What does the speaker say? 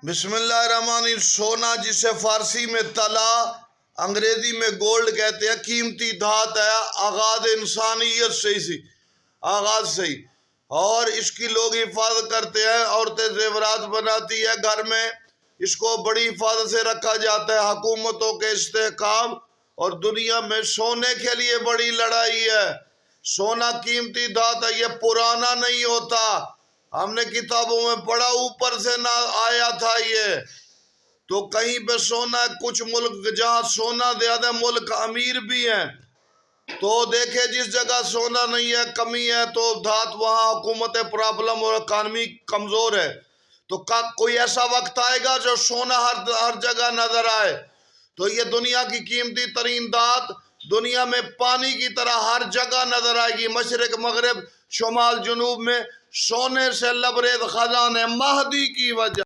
बिस्मिल्लाहिर्रहमानिर्रहीम। सोना जिसे फारसी में तला, अंग्रेजी में गोल्ड कहते हैं, कीमती धात है। आगाज इंसानियत से ही, आगाज से ही, और इसकी लोग हिफाजत करते हैं। औरतें जेवरात बनाती है घर में, इसको बड़ी हिफाजत से रखा जाता है। हुकूमतों के इस्तेहकाम और दुनिया में सोने के लिए बड़ी लड़ाई है। सोना कीमती धात है, ये पुराना नहीं होता। हमने किताबों में पढ़ा, ऊपर से ना आया था ये। तो कहीं पे सोना है, कुछ मुल्क जहाँ सोना ज्यादा मुल्क अमीर भी हैं, तो देखे जिस जगह सोना नहीं है, कमी है, तो धात वहाँ हुकूमत प्रॉब्लम और इकानमी कमजोर है। तो कोई ऐसा वक्त आएगा जो सोना हर जगह नजर आए। तो ये दुनिया की कीमती तरीन धात दुनिया में पानी की तरह हर जगह नजर आएगी। मशरिक मगरिब शुमाल जुनूब में सोने से लबरेज खजाने महदी की वजह।